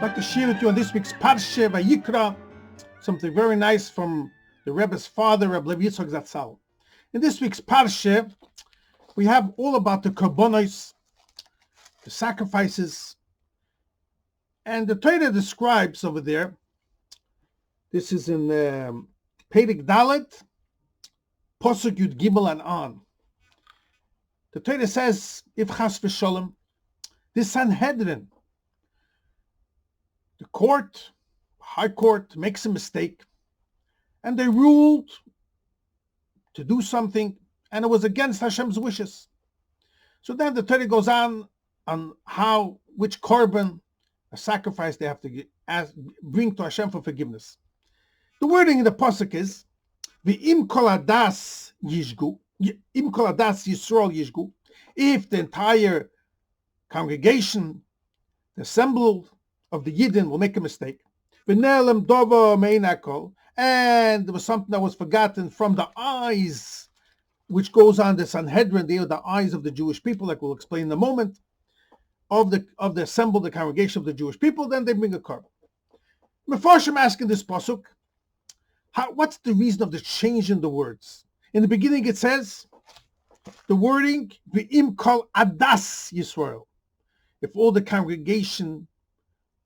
like to share with you on this week's Parshas Vayikra something very nice from the Rebbe's father, Rabbi Yitzchok Zatzal. In this week's Parshas, we have all about the korbanos, the sacrifices, and the Torah describes over there. This is in Perek Dalet, Posuk Yud Gimel and on. The Torah says, if Chas v'Sholem, this Sanhedrin, the court, high court, makes a mistake, and they ruled to do something, and it was against Hashem's wishes. So then the Torah goes on which korban, a sacrifice they have to bring to Hashem for forgiveness. The wording in the pasuk is, "V'im kol hadas yishgu, im kol hadas Yisrael yishgu," if the entire congregation, the assembly of the Yidden will make a mistake, v'nelem dovo mein hakol, and there was something that was forgotten from the eyes, which goes on the Sanhedrin, they are the eyes of the Jewish people, like we'll explain in a moment, of the assembled, the congregation of the Jewish people, then they bring a korban. Mefarshim asking this pasuk, what's the reason of the change in the words? In the beginning it says, the wording, v'im kol hadas Yisrael, if all the congregation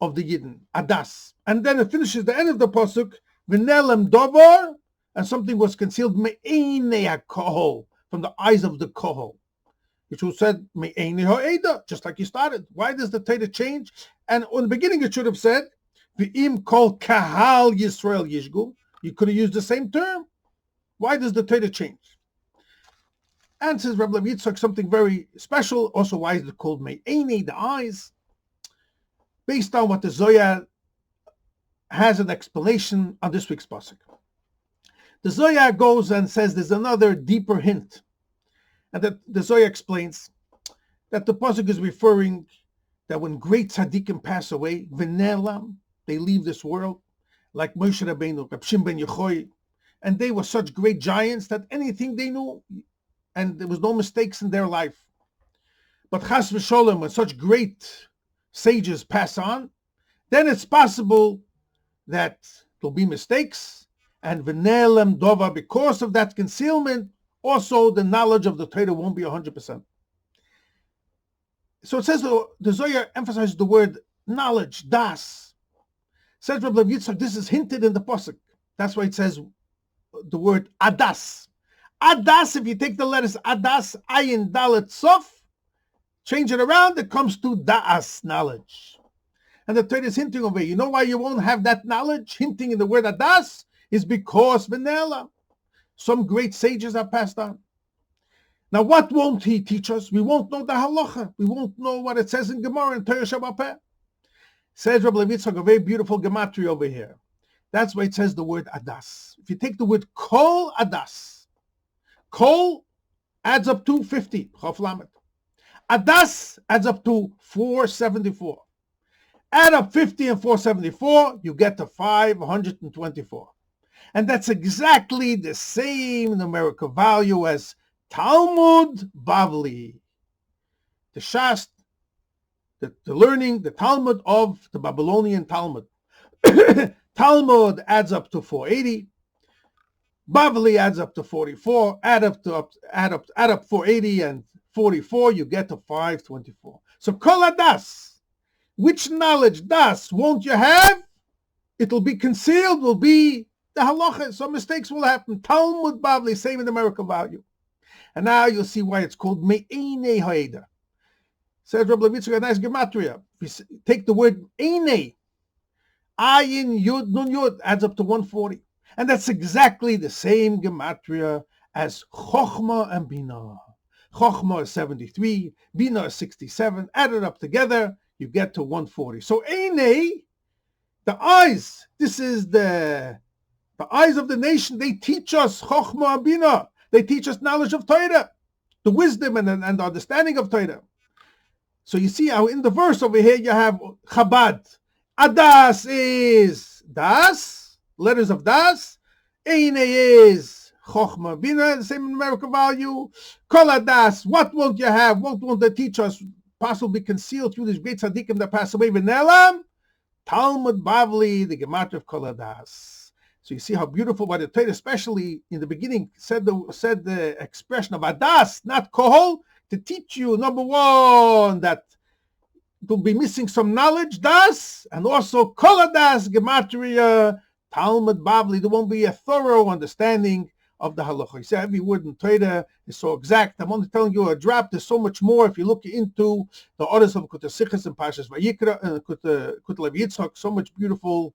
of the Yidden, Adas. And then it finishes the end of the pasuk, v'nelem dovar, and something was concealed, me'einei hakohol, from the eyes of the kohol. It was said, me'einei ha'eda, just like you started. Why does the Torah change? And in the beginning it should have said, v'im kol kahal Yisrael yishgu. You could have used the same term. Why does the Torah change? And says Rabbi Yitzchok something very special. Also, why is it called me'einei, the eyes? Based on what the Zohar has an explanation on this week's pasuk. The Zohar goes and says there's another deeper hint, and that the Zohar explains that the pasuk is referring that when great tzaddikim pass away, v'nelam, they leave this world, like Moshe Rabbeinu, Reb Shimon ben Yochai, and they were such great giants that anything they knew, and there was no mistakes in their life. But Chas v'Sholem, when such great sages pass on, then it's possible that there'll be mistakes, and v'nelem dova, because of that concealment, also the knowledge of the Torah won't be 100%. So it says the Zohar emphasizes the word knowledge, das. Says Rabbi Yitzchok, this is hinted in the pasuk. That's why it says the word adas. Adas, if you take the letters adas, ayin, dalet, sof, change it around, it comes to da'as, knowledge. And the Torah is hinting over here. You know why you won't have that knowledge? Hinting in the word adas is because v'nela, some great sages have passed on. Now, what won't he teach us? We won't know the halacha. We won't know what it says in Gemara and Torah Shabbat. Says Rabbi Yitzchok, a very beautiful gematria over here. That's why it says the word adas. If you take the word kol adas, kol adds up to 50, Chof Lamed. Adas adds up to 474. Add up 50 and 474, you get to 524. And that's exactly the same numerical value as Talmud Bavli. The Shast, the learning, the Talmud of the Babylonian Talmud. Talmud adds up to 480. Bavli adds up to 44. Add up 480 and 44, you get to 524. So kol hadas, which knowledge, das, won't you have? It'll be concealed, will be the halacha. Some mistakes will happen. Talmud Bavli, same in numerical value. And now you'll see why it's called me'einei ha'eda. Says Rabbi Levitzka, a nice gematria. If you take the word einei, ayin, yud, nun, yud, adds up to 140. And that's exactly the same gematria as chokhmah and binah. Chokhmah is 73, Bina is 67. Added up together, you get to 140. So Einei, the eyes, this is the eyes of the nation. They teach us Chokhmah and Bina. They teach us knowledge of Torah, the wisdom and the understanding of Torah. So you see how in the verse over here you have Chabad. Adas is Das, letters of Das. Einei is Chokhmah, Bina, the same numerical value. Kol hadas, what won't you have? What won't they teach us? Possibly concealed through these great tzaddikim that pass away. V'nelam, Talmud Bavli, the Gematria of Kol Hadas. So you see how beautiful by the Torah, especially in the beginning, said the expression of Adas, not Kohol, to teach you, number one, that you'll be missing some knowledge, Das, and also Kol Hadas, Gematria, Talmud Bavli. There won't be a thorough understanding of the halacha. You see, every word in Torah is so exact. I'm only telling you a drop. There's so much more if you look into the orders of Kutei Sichos and Parshas Vayikra and Kutei Levi Yitzchok. So much beautiful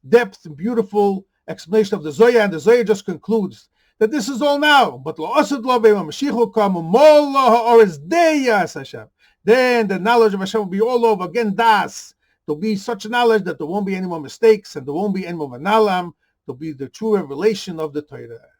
depth and beautiful explanation of the Zoya, and the Zoya just concludes that this is all now. But la'asad lo ve'ma Mashiach will come, u'mol ha'oretz deyas Hashem. Then the knowledge of Hashem will be all over again. Das. There'll be such knowledge that there won't be any more mistakes and there won't be any more manalam. There'll be the true revelation of the Torah.